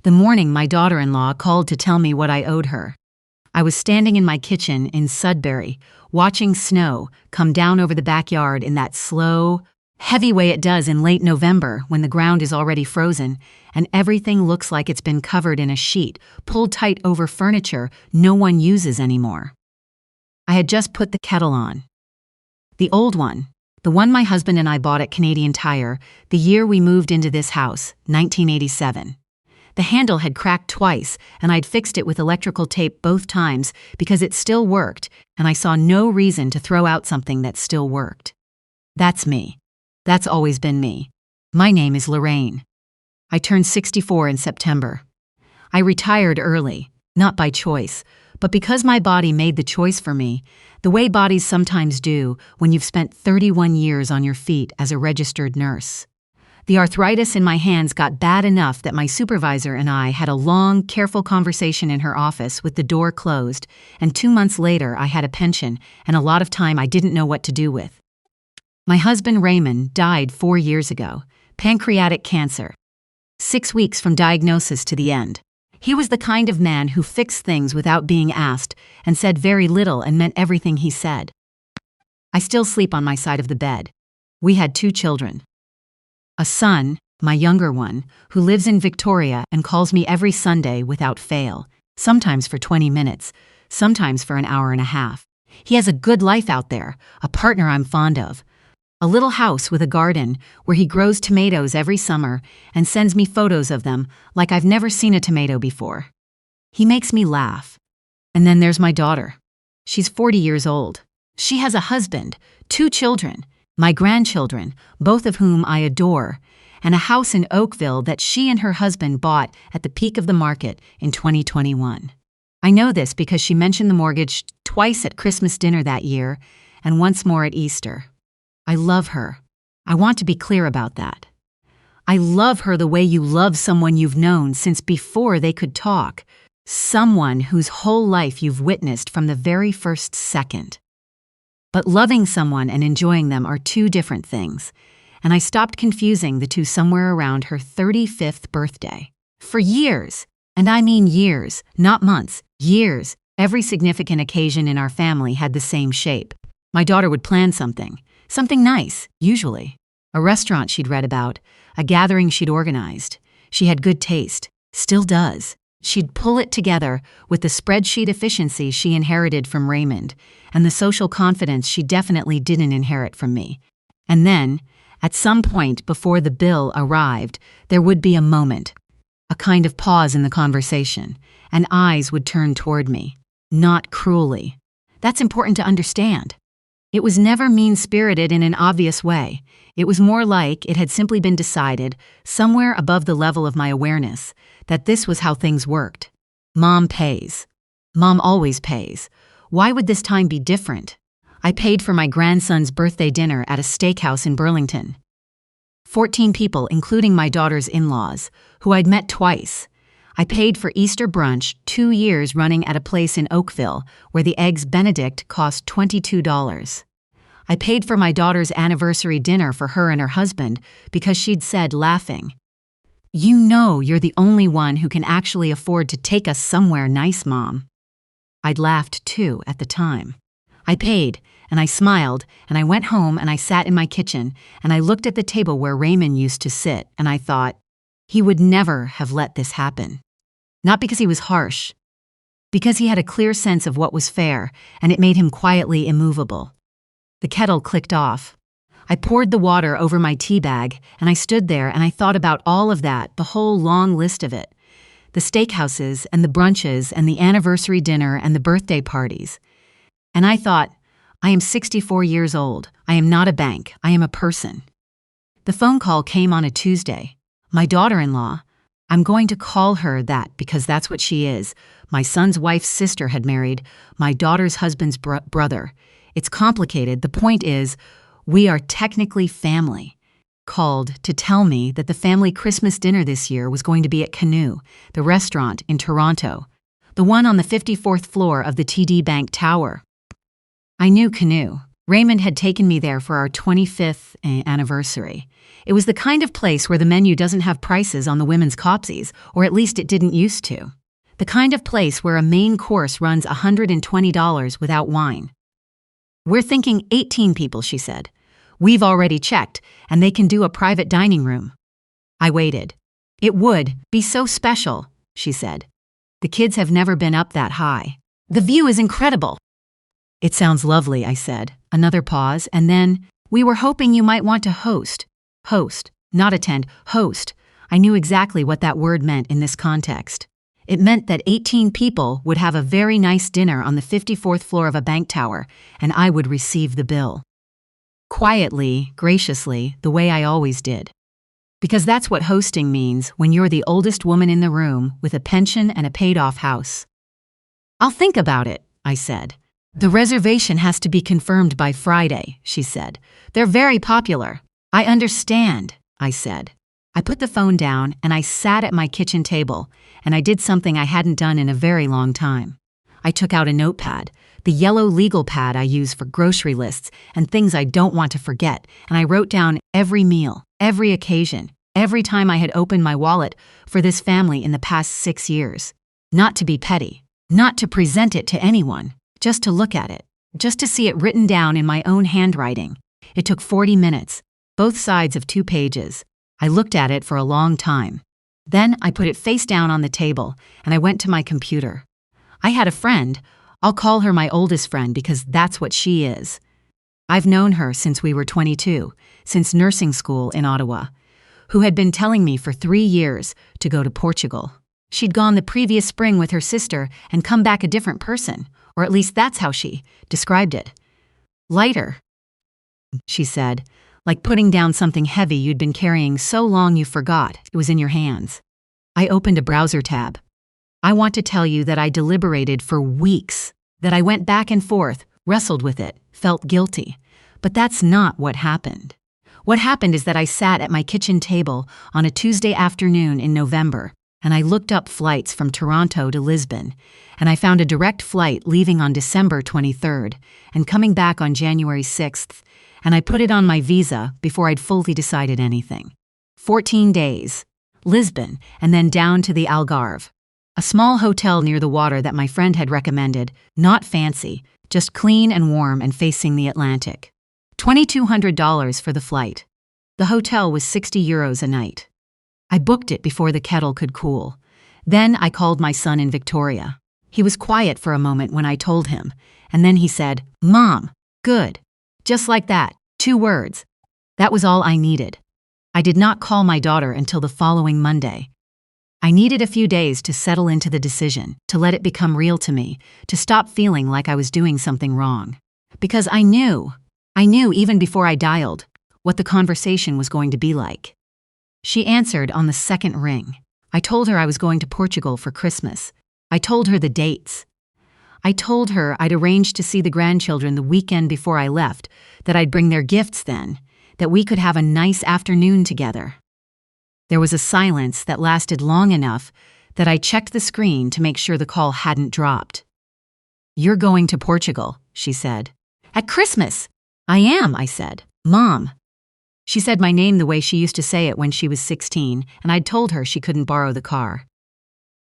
The morning my daughter-in-law called to tell me what I owed her. I was standing in my kitchen in Sudbury, watching snow come down over the backyard in that slow, heavy way it does in late November when the ground is already frozen and everything looks like it's been covered in a sheet, pulled tight over furniture no one uses anymore. I had just put the kettle on. The old one, the one my husband and I bought at Canadian Tire the year we moved into this house, 1987. The handle had cracked twice, and I'd fixed it with electrical tape both times because it still worked, and I saw no reason to throw out something that still worked. That's me. That's always been me. My name is Lorraine. I turned 64 in September. I retired early, not by choice, but because my body made the choice for me, the way bodies sometimes do when you've spent 31 years on your feet as a registered nurse. The arthritis in my hands got bad enough that my supervisor and I had a long, careful conversation in her office with the door closed, and 2 months later I had a pension and a lot of time I didn't know what to do with. My husband Raymond died 4 years ago, pancreatic cancer. 6 weeks from diagnosis to the end. He was the kind of man who fixed things without being asked and said very little and meant everything he said. I still sleep on my side of the bed. We had 2 children. A son, my younger one, who lives in Victoria and calls me every Sunday without fail, sometimes for 20 minutes, sometimes for an hour and a half. He has a good life out there, a partner I'm fond of. A little house with a garden where he grows tomatoes every summer and sends me photos of them like I've never seen a tomato before. He makes me laugh. And then there's my daughter. She's 40 years old. She has a husband, 2 children, my grandchildren, both of whom I adore, and a house in Oakville that she and her husband bought at the peak of the market in 2021. I know this because she mentioned the mortgage twice at Christmas dinner that year and once more at Easter. I love her. I want to be clear about that. I love her the way you love someone you've known since before they could talk, someone whose whole life you've witnessed from the very first second. But loving someone and enjoying them are 2 different things, and I stopped confusing the 2 somewhere around her 35th birthday. For years, and I mean years, not months, years, every significant occasion in our family had the same shape. My daughter would plan something nice, usually. A restaurant she'd read about, a gathering she'd organized. She had good taste, still does. She'd pull it together with the spreadsheet efficiency she inherited from Raymond and the social confidence she definitely didn't inherit from me. And then, at some point before the bill arrived, there would be a moment, a kind of pause in the conversation, and eyes would turn toward me, not cruelly. That's important to understand. It was never mean-spirited in an obvious way. It was more like it had simply been decided, somewhere above the level of my awareness, that this was how things worked. Mom pays. Mom always pays. Why would this time be different? I paid for my grandson's birthday dinner at a steakhouse in Burlington. 14 people, including my daughter's in-laws, who I'd met twice. I paid for Easter brunch 2 years running at a place in Oakville where the Eggs Benedict cost $22. I paid for my daughter's anniversary dinner for her and her husband because she'd said, laughing, "You know you're the only one who can actually afford to take us somewhere nice, Mom." I'd laughed too at the time. I paid, and I smiled, and I went home and I sat in my kitchen, and I looked at the table where Raymond used to sit, and I thought, he would never have let this happen. Not because he was harsh, because he had a clear sense of what was fair, and it made him quietly immovable. The kettle clicked off. I poured the water over my tea bag, and I stood there and I thought about all of that, the whole long list of it. The steakhouses and the brunches and the anniversary dinner and the birthday parties. And I thought, I am 64 years old. I am not a bank. I am a person. The phone call came on a Tuesday. My daughter-in-law, I'm going to call her that because that's what she is. My son's wife's sister had married my daughter's husband's brother. It's complicated. The point is, we are technically family. Called to tell me that the family Christmas dinner this year was going to be at Canoe, the restaurant in Toronto, the one on the 54th floor of the TD Bank Tower. I knew Canoe. Raymond had taken me there for our 25th anniversary. It was the kind of place where the menu doesn't have prices on the women's copsies, or at least it didn't used to. The kind of place where a main course runs $120 without wine. "We're thinking 18 people," she said. "We've already checked, and they can do a private dining room." I waited. "It would be so special," she said. "The kids have never been up that high. The view is incredible." "It sounds lovely," I said. Another pause, and then, "We were hoping you might want to host." Host, not attend, host. I knew exactly what that word meant in this context. It meant that 18 people would have a very nice dinner on the 54th floor of a bank tower, and I would receive the bill. Quietly, graciously, the way I always did. Because that's what hosting means when you're the oldest woman in the room with a pension and a paid-off house. "I'll think about it," I said. "The reservation has to be confirmed by Friday," she said. "They're very popular." "I understand," I said. I put the phone down and I sat at my kitchen table, and I did something I hadn't done in a very long time. I took out a notepad, the yellow legal pad I use for grocery lists and things I don't want to forget, and I wrote down every meal, every occasion, every time I had opened my wallet for this family in the past 6 years. Not to be petty, not to present it to anyone, just to look at it, just to see it written down in my own handwriting. It took 40 minutes, both sides of 2 pages. I looked at it for a long time. Then I put it face down on the table, and I went to my computer. I had a friend. I'll call her my oldest friend because that's what she is. I've known her since we were 22, since nursing school in Ottawa, who had been telling me for 3 years to go to Portugal. She'd gone the previous spring with her sister and come back a different person, or at least that's how she described it. "Lighter," she said, "like putting down something heavy you'd been carrying so long you forgot it was in your hands." I opened a browser tab. I want to tell you that I deliberated for weeks, that I went back and forth, wrestled with it, felt guilty. But that's not what happened. What happened is that I sat at my kitchen table on a Tuesday afternoon in November, and I looked up flights from Toronto to Lisbon, and I found a direct flight leaving on December 23rd and coming back on January 6th, and I put it on my visa before I'd fully decided anything. 14 days, Lisbon, and then down to the Algarve. A small hotel near the water that my friend had recommended, not fancy, just clean and warm and facing the Atlantic. $2,200 for the flight. The hotel was €60 a night. I booked it before the kettle could cool. Then I called my son in Victoria. He was quiet for a moment when I told him, and then he said, "Mom, good." Just like that, 2 words. That was all I needed. I did not call my daughter until the following Monday. I needed a few days to settle into the decision, to let it become real to me, to stop feeling like I was doing something wrong. Because I knew even before I dialed, what the conversation was going to be like. She answered on the second ring. I told her I was going to Portugal for Christmas. I told her the dates. I told her I'd arranged to see the grandchildren the weekend before I left, that I'd bring their gifts then, that we could have a nice afternoon together. There was a silence that lasted long enough that I checked the screen to make sure the call hadn't dropped. "You're going to Portugal," she said. "At Christmas." "I am," I said. "Mom." She said my name the way she used to say it when she was 16, and I'd told her she couldn't borrow the car.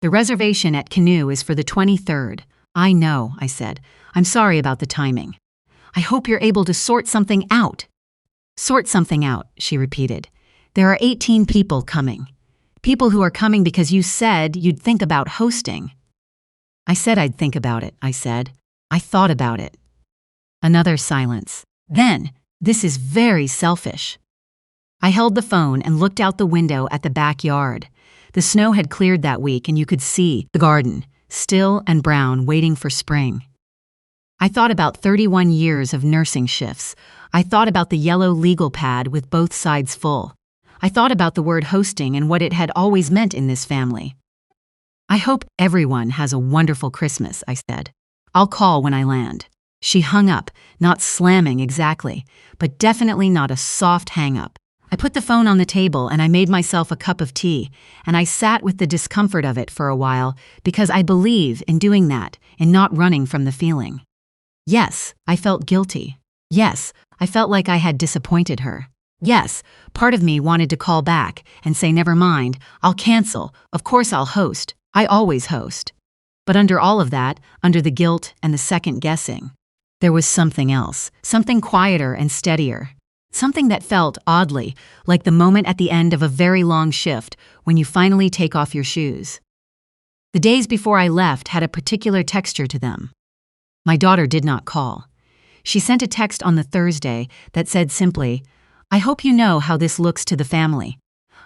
"The reservation at Canoe is for the 23rd. "I know," I said. "I'm sorry about the timing." "I hope you're able to sort something out." "Sort something out," she repeated. "There are 18 people coming. People who are coming because you said you'd think about hosting." "I said I'd think about it," I said. "I thought about it." Another silence. Then, "This is very selfish." I held the phone and looked out the window at the backyard. The snow had cleared that week and you could see the garden, still and brown, waiting for spring. I thought about 31 years of nursing shifts. I thought about the yellow legal pad with both sides full. I thought about the word hosting and what it had always meant in this family. "I hope everyone has a wonderful Christmas," I said. "I'll call when I land." She hung up, not slamming exactly, but definitely not a soft hang-up. I put the phone on the table and I made myself a cup of tea, and I sat with the discomfort of it for a while because I believe in doing that, in not running from the feeling. Yes, I felt guilty. Yes, I felt like I had disappointed her. Yes, part of me wanted to call back and say, never mind, I'll cancel, of course I'll host, I always host. But under all of that, under the guilt and the second guessing, there was something else, something quieter and steadier. Something that felt, oddly, like the moment at the end of a very long shift when you finally take off your shoes. The days before I left had a particular texture to them. My daughter did not call. She sent a text on the Thursday that said simply, "I hope you know how this looks to the family."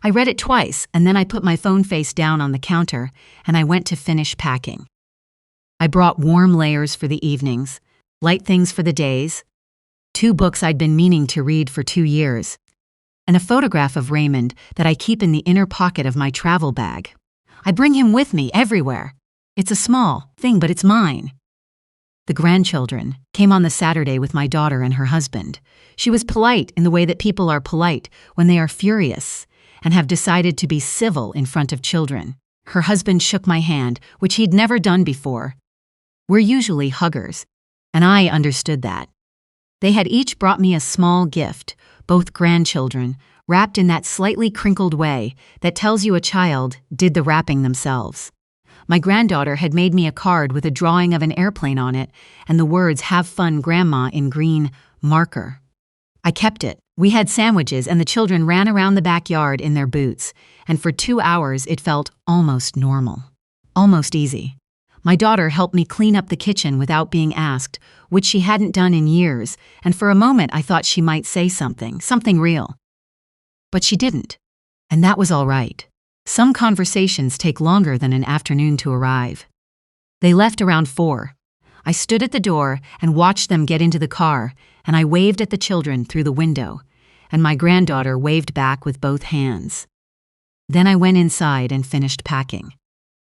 I read it twice, and then I put my phone face down on the counter, and I went to finish packing. I brought warm layers for the evenings, light things for the days, 2 books I'd been meaning to read for 2 years, and a photograph of Raymond that I keep in the inner pocket of my travel bag. I bring him with me everywhere. It's a small thing, but it's mine. The grandchildren came on the Saturday with my daughter and her husband. She was polite in the way that people are polite when they are furious and have decided to be civil in front of children. Her husband shook my hand, which he'd never done before. We're usually huggers, and I understood that. They had each brought me a small gift, both grandchildren, wrapped in that slightly crinkled way that tells you a child did the wrapping themselves. My granddaughter had made me a card with a drawing of an airplane on it and the words "Have fun, Grandma" in green marker. I kept it. We had sandwiches and the children ran around the backyard in their boots, and for 2 hours it felt almost normal. Almost easy. My daughter helped me clean up the kitchen without being asked, which she hadn't done in years, and for a moment I thought she might say something real. But she didn't, and that was all right. Some conversations take longer than an afternoon to arrive. They left around 4. I stood at the door and watched them get into the car, and I waved at the children through the window, and my granddaughter waved back with both hands. Then I went inside and finished packing.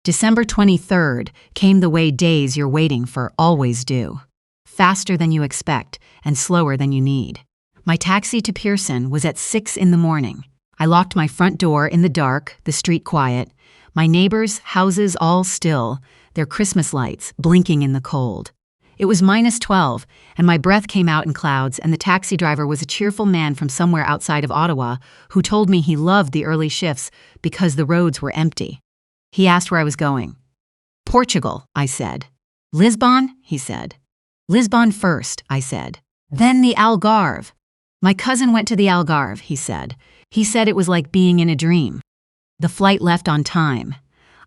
December 23rd came the way days you're waiting for always do. Faster than you expect and slower than you need. My taxi to Pearson was at 6 in the morning. I locked my front door in the dark, the street quiet, my neighbors' houses all still, their Christmas lights blinking in the cold. It was -12, and my breath came out in clouds, and the taxi driver was a cheerful man from somewhere outside of Ottawa who told me he loved the early shifts because the roads were empty. He asked where I was going. "Portugal," I said. "Lisbon?" he said. "Lisbon first," I said. "Then the Algarve." "My cousin went to the Algarve," he said. He said it was like being in a dream. The flight left on time.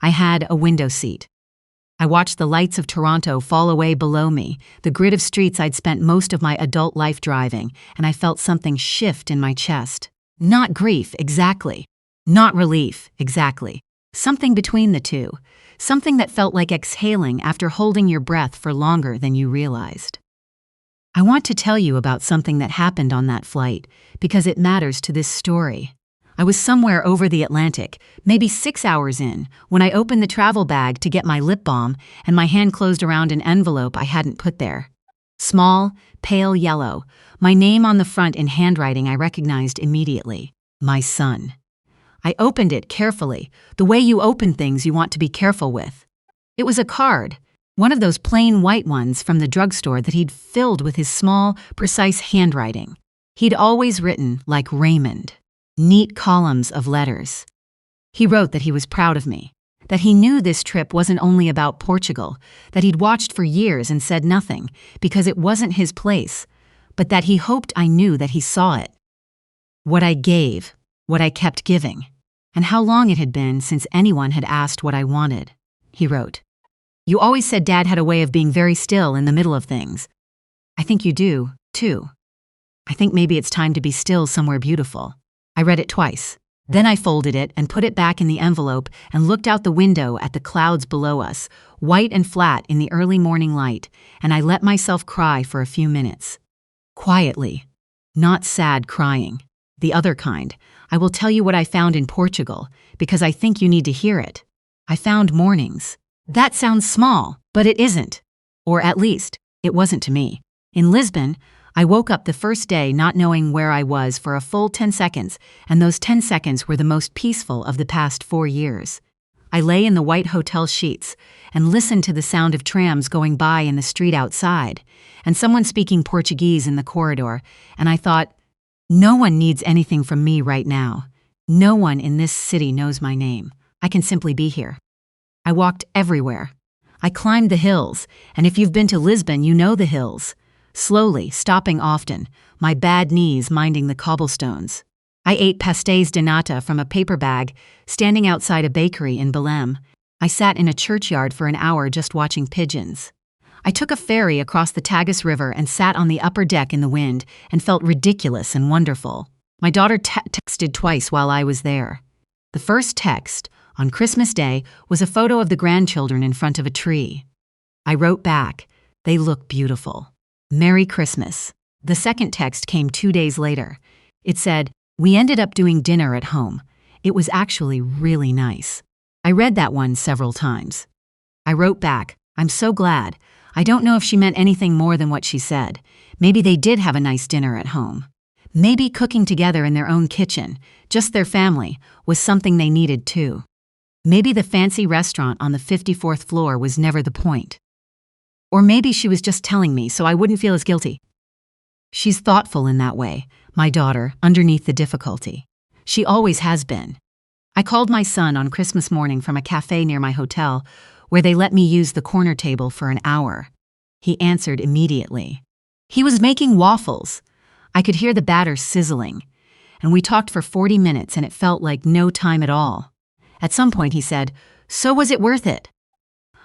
I had a window seat. I watched the lights of Toronto fall away below me, the grid of streets I'd spent most of my adult life driving, and I felt something shift in my chest. Not grief, exactly. Not relief, exactly. Something between the two. Something that felt like exhaling after holding your breath for longer than you realized. I want to tell you about something that happened on that flight, because it matters to this story. I was somewhere over the Atlantic, maybe 6 hours in, when I opened the travel bag to get my lip balm and my hand closed around an envelope I hadn't put there. Small, pale yellow, my name on the front in handwriting I recognized immediately. My son. I opened it carefully, the way you open things you want to be careful with. It was a card, one of those plain white ones from the drugstore that he'd filled with his small, precise handwriting. He'd always written like Raymond. Neat columns of letters. He wrote that he was proud of me, that he knew this trip wasn't only about Portugal, that he'd watched for years and said nothing because it wasn't his place, but that he hoped I knew that he saw it. What I gave, what I kept giving, and how long it had been since anyone had asked what I wanted. He wrote, "You always said Dad had a way of being very still in the middle of things. I think you do, too. I think maybe it's time to be still somewhere beautiful." I read it twice. Then I folded it and put it back in the envelope and looked out the window at the clouds below us, white and flat in the early morning light, and I let myself cry for a few minutes. Quietly. Not sad crying. The other kind. I will tell you what I found in Portugal, because I think you need to hear it. I found mornings. That sounds small, but it isn't. Or at least, it wasn't to me. In Lisbon, I woke up the first day not knowing where I was for a full 10 seconds, and those 10 seconds were the most peaceful of the past 4 years. I lay in the white hotel sheets and listened to the sound of trams going by in the street outside, and someone speaking Portuguese in the corridor, and I thought, no one needs anything from me right now. No one in this city knows my name. I can simply be here. I walked everywhere. I climbed the hills, and if you've been to Lisbon, you know the hills. Slowly, stopping often, my bad knees minding the cobblestones. I ate pastéis de nata from a paper bag, standing outside a bakery in Belém. I sat in a churchyard for an hour just watching pigeons. I took a ferry across the Tagus River and sat on the upper deck in the wind and felt ridiculous and wonderful. My daughter texted twice while I was there. The first text, on Christmas Day, was a photo of the grandchildren in front of a tree. I wrote back, "They look beautiful. Merry Christmas." The second text came 2 days later. It said, "We ended up doing dinner at home. It was actually really nice." I read that one several times. I wrote back, "I'm so glad. I don't know if she meant anything more than what she said. Maybe they did have a nice dinner at home. Maybe cooking together in their own kitchen, just their family, was something they needed too. Maybe the fancy restaurant on the 54th floor was never the point. Or maybe she was just telling me so I wouldn't feel as guilty." She's thoughtful in that way, my daughter, underneath the difficulty. She always has been. I called my son on Christmas morning from a cafe near my hotel, where they let me use the corner table for an hour. He answered immediately. He was making waffles. I could hear the batter sizzling, and we talked for 40 minutes and it felt like no time at all. At some point he said, "So was it worth it?"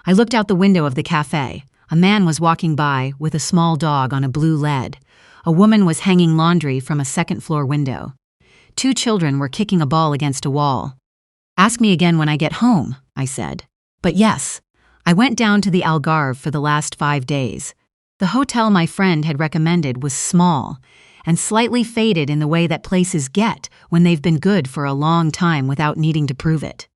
I looked out the window of the cafe. A man was walking by with a small dog on a blue lead. A woman was hanging laundry from a second-floor window. 2 children were kicking a ball against a wall. "Ask me again when I get home," I said. But yes, I went down to the Algarve for the last 5 days. The hotel my friend had recommended was small and slightly faded in the way that places get when they've been good for a long time without needing to prove it.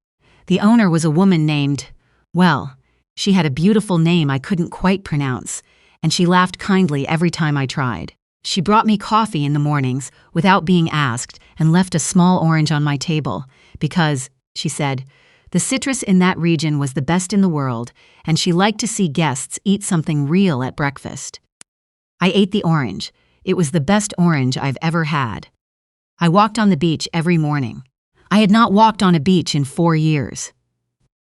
The owner was a woman named, well, she had a beautiful name I couldn't quite pronounce, and she laughed kindly every time I tried. She brought me coffee in the mornings without being asked and left a small orange on my table because, she said, the citrus in that region was the best in the world, and she liked to see guests eat something real at breakfast. I ate the orange. It was the best orange I've ever had. I walked on the beach every morning. I had not walked on a beach in 4 years.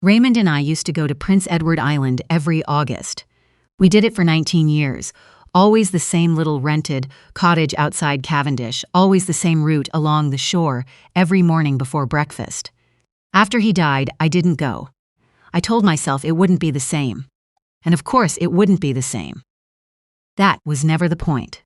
Raymond and I used to go to Prince Edward Island every August. We did it for 19 years, always the same little rented cottage outside Cavendish, always the same route along the shore every morning before breakfast. After he died, I didn't go. I told myself it wouldn't be the same. And of course it wouldn't be the same. That was never the point.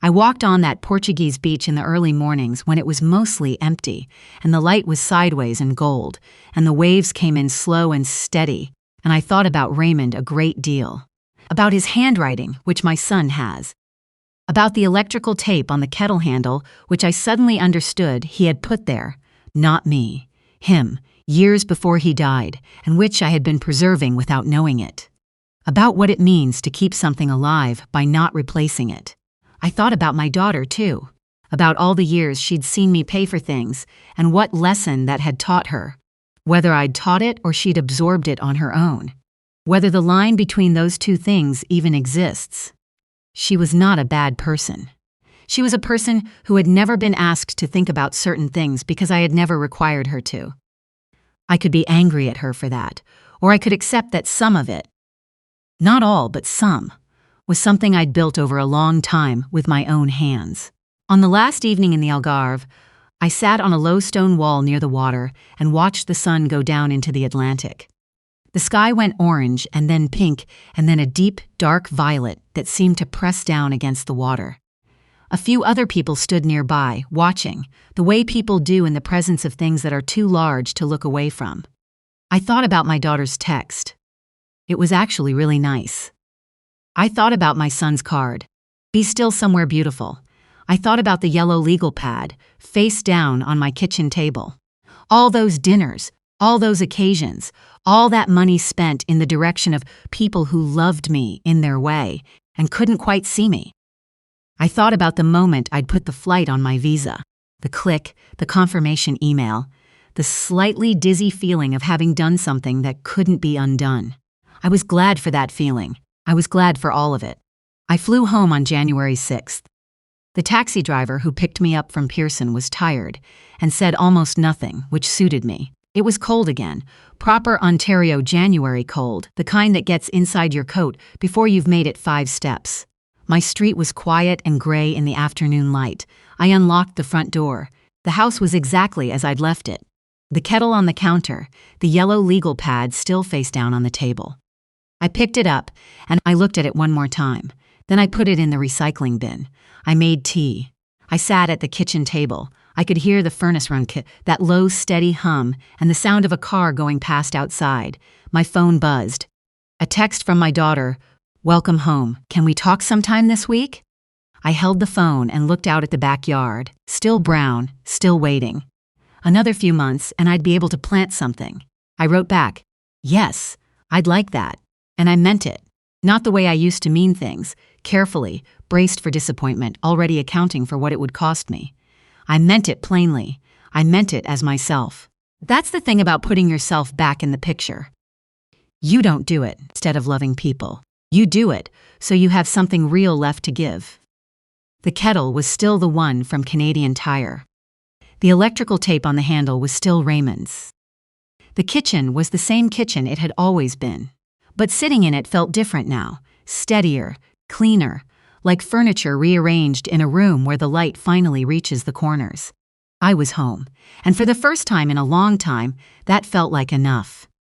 I walked on that Portuguese beach in the early mornings when it was mostly empty, and the light was sideways and gold, and the waves came in slow and steady, and I thought about Raymond a great deal. About his handwriting, which my son has. About the electrical tape on the kettle handle, which I suddenly understood he had put there, not me. Him, years before he died, and which I had been preserving without knowing it. About what it means to keep something alive by not replacing it. I thought about my daughter, too. About all the years she'd seen me pay for things, and what lesson that had taught her. Whether I'd taught it or she'd absorbed it on her own. Whether the line between those two things even exists. She was not a bad person. She was a person who had never been asked to think about certain things because I had never required her to. I could be angry at her for that, or I could accept that some of it, not all but some, was something I'd built over a long time with my own hands. On the last evening in the Algarve, I sat on a low stone wall near the water and watched the sun go down into the Atlantic. The sky went orange and then pink and then a deep, dark violet that seemed to press down against the water. A few other people stood nearby, watching, the way people do in the presence of things that are too large to look away from. I thought about my daughter's text. It was actually really nice. I thought about my son's card. Be still somewhere beautiful. I thought about the yellow legal pad, face down on my kitchen table. All those dinners, all those occasions, all that money spent in the direction of people who loved me in their way and couldn't quite see me. I thought about the moment I'd put the flight on my visa, the click, the confirmation email, the slightly dizzy feeling of having done something that couldn't be undone. I was glad for that feeling. I was glad for all of it. I flew home on January 6th. The taxi driver who picked me up from Pearson was tired and said almost nothing, which suited me. It was cold again, proper Ontario January cold, the kind that gets inside your coat before you've made it 5 steps. My street was quiet and gray in the afternoon light. I unlocked the front door. The house was exactly as I'd left it. The kettle on the counter, the yellow legal pad still face down on the table. I picked it up, and I looked at it one more time. Then I put it in the recycling bin. I made tea. I sat at the kitchen table. I could hear the furnace run, that low, steady hum, and the sound of a car going past outside. My phone buzzed. A text from my daughter, "Welcome home. Can we talk sometime this week?" I held the phone and looked out at the backyard, still brown, still waiting. Another few months, and I'd be able to plant something. I wrote back, "Yes, I'd like that." And I meant it. Not the way I used to mean things, carefully, braced for disappointment, already accounting for what it would cost me. I meant it plainly. I meant it as myself. That's the thing about putting yourself back in the picture. You don't do it instead of loving people. You do it so you have something real left to give. The kettle was still the one from Canadian Tire. The electrical tape on the handle was still Raymond's. The kitchen was the same kitchen it had always been. But sitting in it felt different now, steadier, cleaner, like furniture rearranged in a room where the light finally reaches the corners. I was home, and for the first time in a long time, that felt like enough.